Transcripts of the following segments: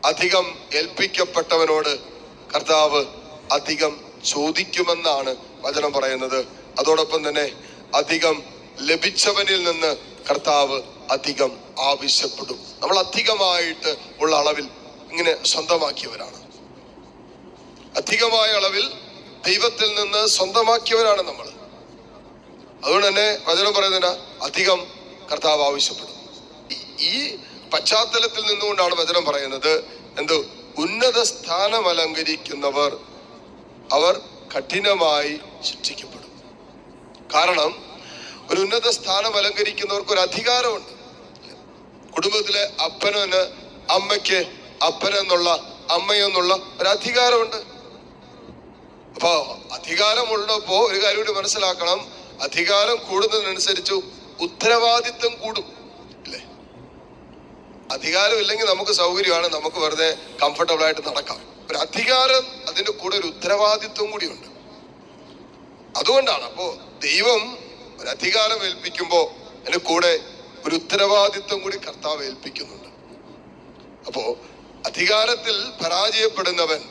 അധികം ഏൽപ്പിക്കപ്പെട്ടവനോട് കർത്താവ് അധികം ചോദിക്കുമെന്നാണ് വചനം പറയുന്നത്. അതോടൊപ്പം തന്നെ അധികം ലഭിച്ചവനിൽ നിന്ന് കർത്താവ് അധികം ആവശ്യപ്പെടും. നമ്മൾ അധികമായിട്ട് ഉള്ള അളവിൽ ഇങ്ങനെ സ്വന്തമാക്കിയവരാണ്. അധികമായ അളവിൽ ദൈവത്തിൽ നിന്ന് സ്വന്തമാക്കിയവരാണ് നമ്മൾ. അതുകൊണ്ട് തന്നെ വചനം പറയുന്നതിന് അധികം കർത്താവ് ആവശ്യപ്പെടും. ഈ പശ്ചാത്തലത്തിൽ നിന്നുകൊണ്ടാണ് വചനം പറയുന്നത് എന്ത്? ഉന്നത സ്ഥാനം അലങ്കരിക്കുന്നവർ അവർ കഠിനമായി ശിക്ഷിക്കപ്പെടും. കാരണം ഒരു ഉന്നത സ്ഥാനം അലങ്കരിക്കുന്നവർക്ക് ഒരു അധികാരമുണ്ട്. കുടുംബത്തിലെ അപ്പന് അമ്മയ്ക്ക് അപ്പനെന്നുള്ള അമ്മയെന്നുള്ള ഒരു അധികാരമുണ്ട്. അപ്പൊ അധികാരമുള്ളപ്പോ ഒരു കാര്യം കൂടി മനസ്സിലാക്കണം, അധികാരം കൂടുന്നതിനനുസരിച്ച് ഉത്തരവാദിത്വം കൂടും. അല്ലേ? അധികാരം ഇല്ലെങ്കിൽ നമുക്ക് സൗകര്യമാണ്, നമുക്ക് വെറുതെ കംഫർട്ടബിൾ ആയിട്ട് നടക്കാം. ഒരു അധികാരം അതിന്റെ കൂടെ ഒരു ഉത്തരവാദിത്വം കൂടിയുണ്ട്. അതുകൊണ്ടാണ് അപ്പോ ദൈവം ഒരു അധികാരം ഏൽപ്പിക്കുമ്പോ അതിന്റെ കൂടെ ഒരു ഉത്തരവാദിത്വം കൂടി കർത്താവ് ഏൽപ്പിക്കുന്നുണ്ട്. അപ്പോ അധികാരത്തിൽ പരാജയപ്പെടുന്നവൻ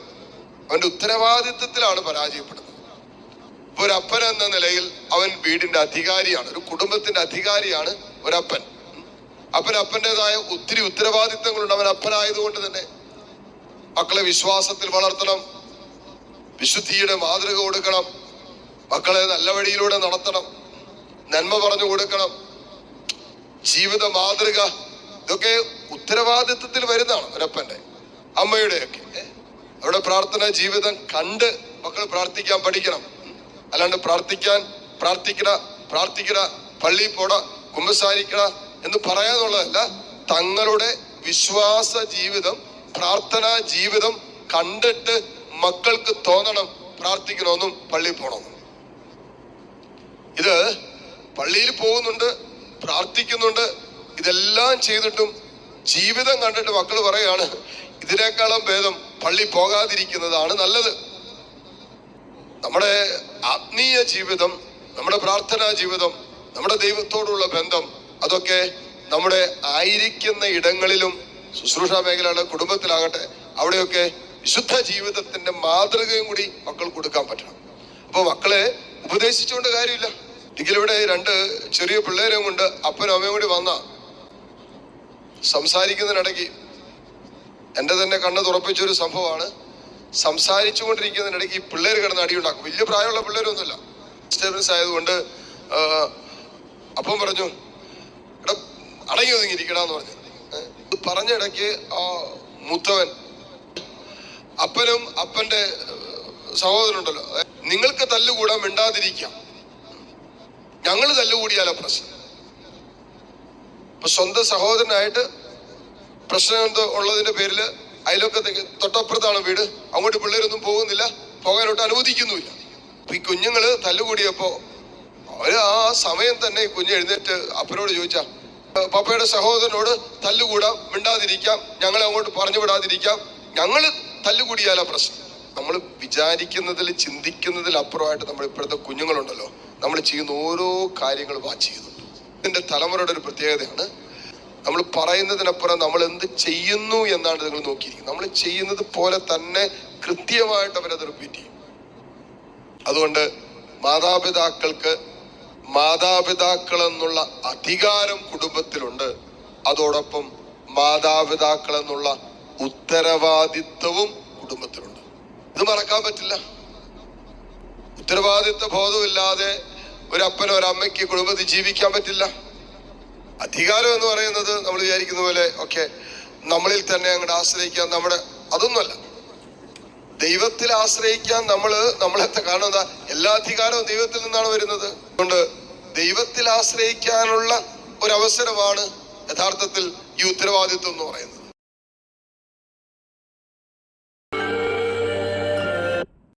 അവന്റെ ഉത്തരവാദിത്വത്തിലാണ് പരാജയപ്പെടുന്നത്. ഇപ്പൊ ഒരു അപ്പൻ എന്ന നിലയിൽ അവൻ വീടിന്റെ അധികാരിയാണ്, ഒരു കുടുംബത്തിന്റെ അധികാരിയാണ് ഒരപ്പൻ. അപ്പൻ്റെതായ ഒത്തിരി ഉത്തരവാദിത്തങ്ങളുണ്ട്. അവൻ അപ്പനായതുകൊണ്ട് തന്നെ മക്കളെ വിശ്വാസത്തിൽ വളർത്തണം, വിശുദ്ധിയുടെ മാതൃക കൊടുക്കണം, മക്കളെ നല്ല വഴിയിലൂടെ നടത്തണം, നന്മ പറഞ്ഞു കൊടുക്കണം, ജീവിത മാതൃക, ഇതൊക്കെ ഉത്തരവാദിത്വത്തിൽ വരുന്നതാണ് ഒരപ്പന്റെ അമ്മയുടെയൊക്കെ. അവിടെ പ്രാർത്ഥന ജീവിതം കണ്ട് മക്കൾ പ്രാർത്ഥിക്കാൻ പഠിക്കണം. അല്ലാണ്ട് പ്രാർത്ഥിക്കട പള്ളിയിൽ പോട കുമ്പസാരിക്കട എന്ന് പറയാന്നുള്ളതല്ല. തങ്ങളുടെ വിശ്വാസ ജീവിതം, പ്രാർത്ഥനാ ജീവിതം കണ്ടിട്ട് മക്കൾക്ക് തോന്നണം പ്രാർത്ഥിക്കണമെന്നും പള്ളിയിൽ പോകണമെന്നും. ഇത് പള്ളിയിൽ പോകുന്നുണ്ട്, പ്രാർത്ഥിക്കുന്നുണ്ട്, ഇതെല്ലാം ചെയ്തിട്ടും ജീവിതം കണ്ടിട്ട് മക്കൾ പറയാണ് ഇതിനേക്കാളും ഭേദം പള്ളി പോകാതിരിക്കുന്നതാണ് നല്ലത്. നമ്മുടെ ആത്മീയ ജീവിതം, നമ്മുടെ പ്രാർത്ഥനാ ജീവിതം, നമ്മുടെ ദൈവത്തോടുള്ള ബന്ധം, അതൊക്കെ നമ്മുടെ ആയിരിക്കുന്ന ഇടങ്ങളിലും ശുശ്രൂഷ മേഖലയുടെ കുടുംബത്തിലാകട്ടെ അവിടെയൊക്കെ വിശുദ്ധ ജീവിതത്തിന്റെ മാതൃകയും കൂടി മക്കൾ കൊടുക്കാൻ പറ്റണം. അപ്പൊ മക്കളെ ഉപദേശിച്ചുകൊണ്ട് കാര്യമില്ല. ഇതിലിവിടെ 2 ചെറിയ പിള്ളേരെ കൊണ്ട് അപ്പനും അമ്മയും കൂടി വന്ന സംസാരിക്കുന്നതിനിടയ്ക്ക് എന്റെ തന്നെ കണ്ണ് തുറപ്പിച്ചൊരു സംഭവമാണ്. സംസാരിച്ചു കൊണ്ടിരിക്കുന്നതിനിടയ്ക്ക് ഈ പിള്ളേർ കിടന്ന് അടിയുണ്ടാക്കും. വലിയ പ്രായമുള്ള പിള്ളേരൊന്നുമില്ല, ഡിസ്റ്റർബൻസ് ആയതുകൊണ്ട്. അപ്പം പറഞ്ഞു എടാ അടങ്ങി ഒതുങ്ങിയിരിക്കടാന്ന് പറഞ്ഞു. പറഞ്ഞ ഇടയ്ക്ക് ആ മൂത്തവൻ അപ്പനും അപ്പന്റെ സഹോദരനുണ്ടല്ലോ, നിങ്ങൾക്ക് തല്ലുകൂടാൻ മിണ്ടാതിരിക്കാം, ഞങ്ങൾ തല്ലുകൂടിയാലോ പ്രശ്നം. ഇപ്പൊ സ്വന്തം സഹോദരനായിട്ട് പ്രശ്നം എന്തോ ഉള്ളതിന്റെ പേരില് അയലൊക്കത്തേക്ക് തൊട്ടപ്പുറത്താണ് വീട്, അങ്ങോട്ട് പിള്ളേരൊന്നും പോകുന്നില്ല, പോകാനോട്ട് അനുവദിക്കുന്നുമില്ല. അപ്പൊ ഈ കുഞ്ഞുങ്ങള് തല്ലുകൂടിയപ്പോ അവര് ആ സമയം തന്നെ ഈ കുഞ്ഞ് എഴുന്നേറ്റ് അപ്പനോട് ചോദിച്ചാ പപ്പയുടെ സഹോദരനോട് തല്ലുകൂടാം, മിണ്ടാതിരിക്കാം, ഞങ്ങളെ അങ്ങോട്ട് പറഞ്ഞു വിടാതിരിക്കാം, ഞങ്ങള് തല്ലുകൂടിയാലോ പ്രശ്നം. നമ്മൾ വിചാരിക്കുന്നതിൽ ചിന്തിക്കുന്നതിൽ അപ്പുറമായിട്ട് നമ്മൾ ഇപ്പോഴത്തെ കുഞ്ഞുങ്ങളുണ്ടല്ലോ, നമ്മൾ ചെയ്യുന്ന ഓരോ കാര്യങ്ങൾ വാച്ച് ചെയ്യുന്നുണ്ട്. ഇതിന്റെ തലമുറയുടെ ഒരു പ്രത്യേകതയാണ്, നമ്മൾ പറയുന്നതിനപ്പുറം നമ്മൾ എന്ത് ചെയ്യുന്നു എന്നാണ് നിങ്ങൾ നോക്കിയിരിക്കുന്നത്. നമ്മൾ ചെയ്യുന്നത് പോലെ തന്നെ കൃത്യമായിട്ട് അവരത് റിപ്പീറ്റ് ചെയ്യും. അതുകൊണ്ട് മാതാപിതാക്കൾ എന്നുള്ള അധികാരം കുടുംബത്തിലുണ്ട്, അതോടൊപ്പം മാതാപിതാക്കൾ എന്നുള്ള ഉത്തരവാദിത്വവും കുടുംബത്തിലുണ്ട്. ഇത് മറക്കാൻ പറ്റില്ല. ഉത്തരവാദിത്വ ബോധമില്ലാതെ ഒരപ്പനോ ഒരമ്മയ്ക്ക് കുടുംബത്തിൽ ജീവിക്കാൻ പറ്റില്ല. അധികാരം എന്ന് പറയുന്നത് നമ്മൾ വിചാരിക്കുന്ന പോലെ ഒക്കെ നമ്മളിൽ തന്നെ അങ്ങോട്ട് ആശ്രയിക്കാൻ, അതൊന്നുമല്ല. ദൈവത്തിൽ ആശ്രയിക്കാൻ നമ്മളെ കാരണം എന്താ? എല്ലാ അധികാരവും ദൈവത്തിൽ നിന്നാണ് വരുന്നത്. അതുകൊണ്ട് ദൈവത്തിൽ ആശ്രയിക്കാനുള്ള ഒരവസരമാണ് യഥാർത്ഥത്തിൽ ഈ ഉത്തരവാദിത്വം എന്ന് പറയുന്നത്.